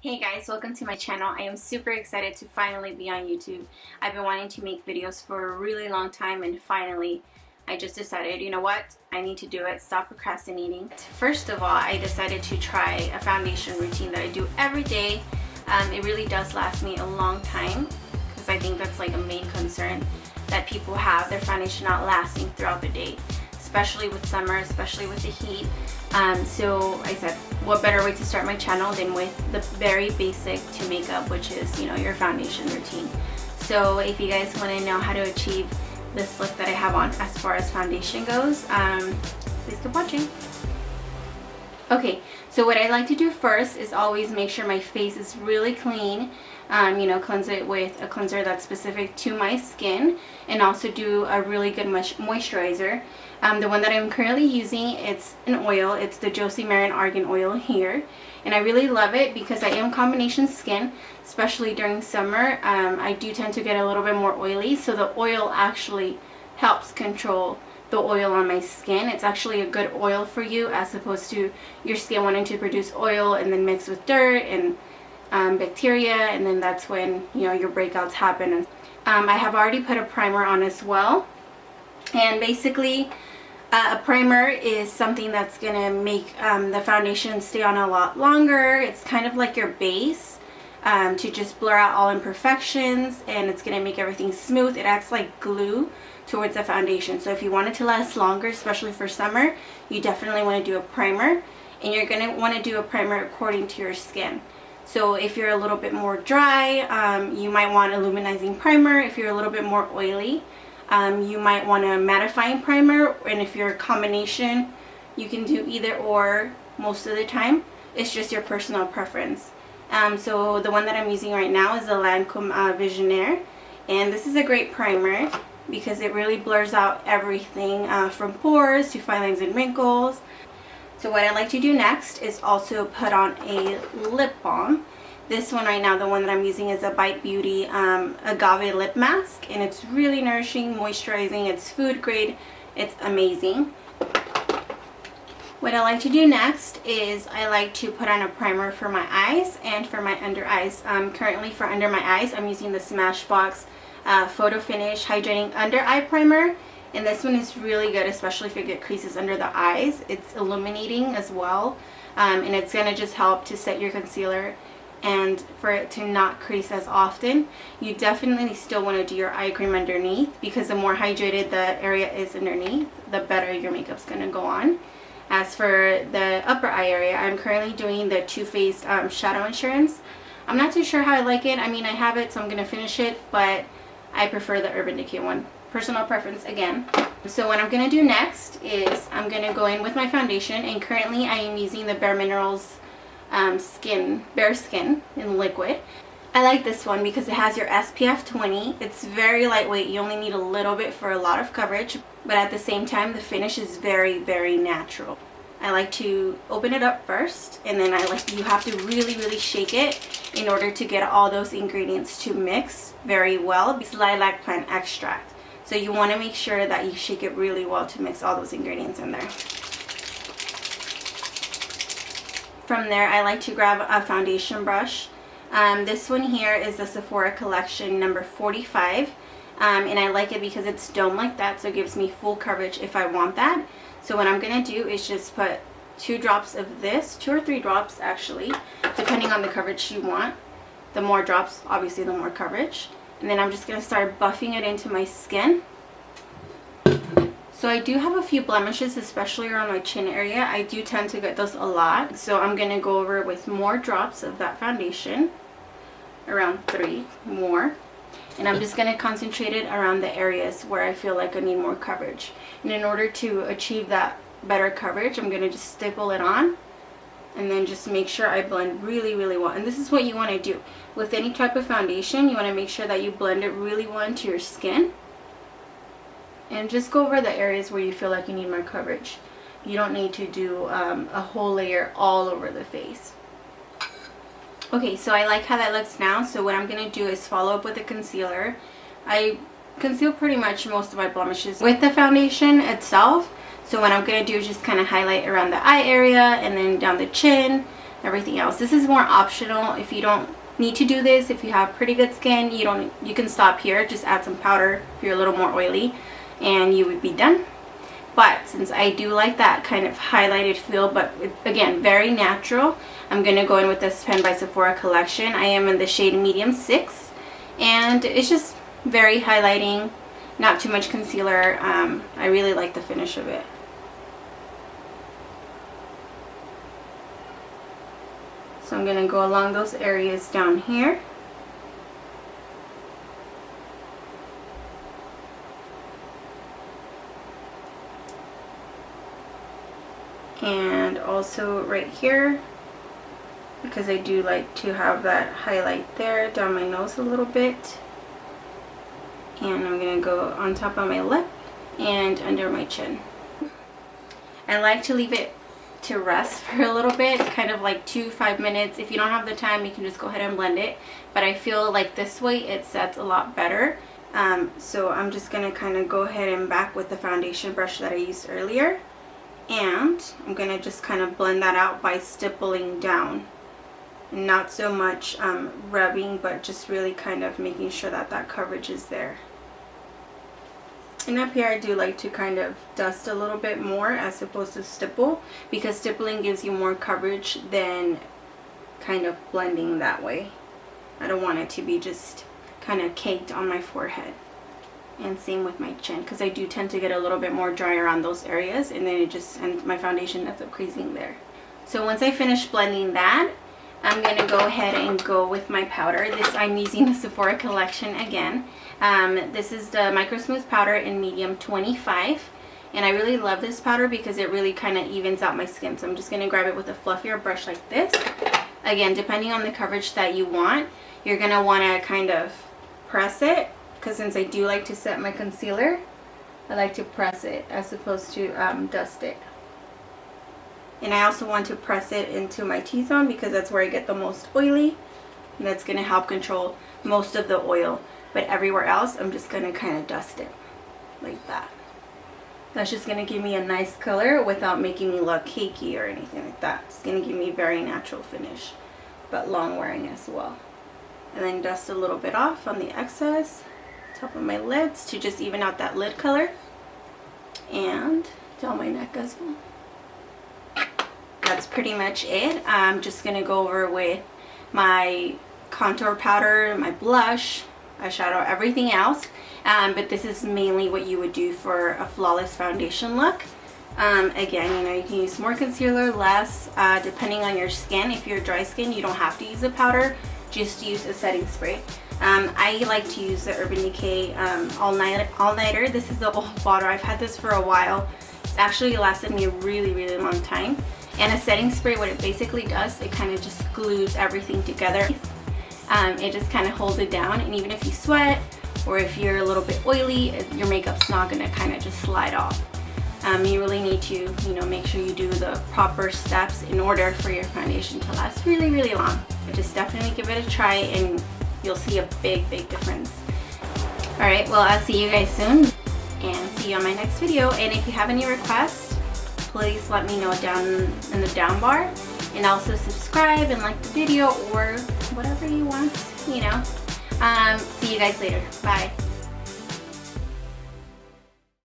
Hey guys, welcome to my channel. I am super excited to finally be on YouTube. I've been wanting to make videos for a really long time, and finally I just decided, you know what, I need to do it. Stop procrastinating. First of all, I decided to try a foundation routine that I do every day. It really does last me a long time, because I think that's like a main concern that people have, their foundation not lasting throughout the day, especially with summer, especially with the heat. So I said, what better way to start my channel than with the very basic to makeup, which is, your foundation routine. So if you guys want to know how to achieve this look that I have on as far as foundation goes, please keep watching. Okay, so what I like to do first is always make sure my face is really clean. Cleanse it with a cleanser that's specific to my skin, and also do a really good moisturizer. The one that I'm currently using, it's an oil. It's the Josie Maran Argan Oil here, and I really love it because I am combination skin, especially during summer. I do tend to get a little bit more oily, so the oil actually helps control the oil on my skin. It's actually a good oil for you, as opposed to your skin wanting to produce oil and then mix with dirt and bacteria, and then that's when your breakouts happen. I have already put a primer on as well, and basically a primer is something that's gonna make the foundation stay on a lot longer. It's kind of like your base to just blur out all imperfections, and it's gonna make everything smooth. It acts like glue towards the foundation. So if you want it to last longer, especially for summer, you definitely want to do a primer, and you're gonna want to do a primer according to your skin. So if you're a little bit more dry, you might want a luminizing primer. If you're a little bit more oily, you might want a mattifying primer. And if you're a combination, you can do either or most of the time. It's just your personal preference. So the one that I'm using right now is the Lancome Visionnaire. And this is a great primer because it really blurs out everything from pores to fine lines and wrinkles. So what I like to do next is also put on a lip balm. This one right now, the one that I'm using, is a Bite Beauty Agave Lip Mask, and it's really nourishing, moisturizing. It's food grade. It's amazing. What I like to do next is I like to put on a primer for my eyes and for my under eyes. Currently for under my eyes, I'm using the Smashbox Photo Finish Hydrating Under Eye Primer. And this one is really good, especially if you get creases under the eyes. It's illuminating as well, and it's going to just help to set your concealer and for it to not crease as often. You definitely still want to do your eye cream underneath, because the more hydrated the area is underneath, the better your makeup's going to go on. As for the upper eye area, I'm currently doing the Too Faced Shadow Insurance. I'm not too sure how I like it. I mean, I have it, so I'm going to finish it, but I prefer the Urban Decay one. Personal preference again. So what I'm going to do next is I'm going to go in with my foundation, and currently I am using the Bare Minerals Bare Skin in liquid. I like this one because it has your SPF 20. It's very lightweight. You only need a little bit for a lot of coverage, but at the same time the finish is very, very natural. I like to open it up first, and then you have to really, really shake it in order to get all those ingredients to mix very well. It's lilac plant extract. So you want to make sure that you shake it really well to mix all those ingredients in there. From there, I like to grab a foundation brush. This one here is the Sephora collection number 45. And I like it because it's domed like that, so it gives me full coverage if I want that. So what I'm going to do is just put 2 drops of this, 2 or 3 drops actually, depending on the coverage you want. The more drops, obviously the more coverage. And then I'm just going to start buffing it into my skin. So I do have a few blemishes, especially around my chin area. I do tend to get those a lot. So I'm going to go over with more drops of that foundation, around 3 more. And I'm just going to concentrate it around the areas where I feel like I need more coverage. And in order to achieve that better coverage, I'm going to just stipple it on, and then just make sure I blend really, really well. And this is what you want to do with any type of foundation. You want to make sure that you blend it really well into your skin, and just go over the areas where you feel like you need more coverage. You don't need to do a whole layer all over the face. Okay, so I like how that looks now. So what I'm going to do is follow up with a concealer. I conceal pretty much most of my blemishes with the foundation itself. So what I'm going to do is just kind of highlight around the eye area, and then down the chin, everything else. This is more optional. If you don't need to do this, if you have pretty good skin, you can stop here, just add some powder if you're a little more oily, and you would be done. But since I do like that kind of highlighted feel, but again, very natural, I'm going to go in with this Pen by Sephora collection. I am in the shade medium 6, and it's just very highlighting, not too much concealer. I really like the finish of it. So I'm going to go along those areas down here. And also right here, because I do like to have that highlight there down my nose a little bit. And I'm going to go on top of my lip and under my chin. I like to leave it to rest for a little bit, kind of like 2-5 minutes. If you don't have the time, you can just go ahead and blend it, but I feel like this way it sets a lot better. So I'm just going to kind of go ahead and back with the foundation brush that I used earlier, and I'm going to just kind of blend that out by stippling down, not so much rubbing, but just really kind of making sure that that coverage is there. And up here I do like to kind of dust a little bit more as opposed to stipple, because stippling gives you more coverage than kind of blending that way. I don't want it to be just kind of caked on my forehead. And same with my chin, because I do tend to get a little bit more dry around those areas, and then and my foundation ends up creasing there. So once I finish blending that, I'm going to go ahead and go with my powder. I'm using the Sephora collection again. This is the Micro Smooth powder in medium 25, and I really love this powder because it really kind of evens out my skin. So I'm just going to grab it with a fluffier brush like this. Again, depending on the coverage that you want, you're going to want to kind of press it, because since I do like to set my concealer, I like to press it as opposed to dust it. And I also want to press it into my T-zone because that's where I get the most oily, and that's going to help control most of the oil. But everywhere else, I'm just going to kind of dust it like that. That's just going to give me a nice color without making me look cakey or anything like that. It's going to give me a very natural finish, but long wearing as well. And then dust a little bit off on the excess, top of my lids to just even out that lid color, and down my neck as well. That's pretty much it. I'm just going to go over with my contour powder, my blush, eyeshadow, everything else. But this is mainly what you would do for a flawless foundation look. Again, you know, you can use more concealer, less, depending on your skin. If you're dry skin, you don't have to use a powder, just use a setting spray. I like to use the Urban Decay All-Nighter. This is the old bottle. I've had this for a while. It's actually lasted me a really, really long time. And a setting spray, what it basically does, it kind of just glues everything together. It just kind of holds it down, and even if you sweat or if you're a little bit oily, your makeup's not going to kind of just slide off. You really need to, you know, make sure you do the proper steps in order for your foundation to last really, really long. But just definitely give it a try, and you'll see a big, big difference. Alright, well, I'll see you guys soon, and see you on my next video. And if you have any requests, please let me know down in the down bar, and also subscribe and like the video or whatever you want, you know. See you guys later. Bye.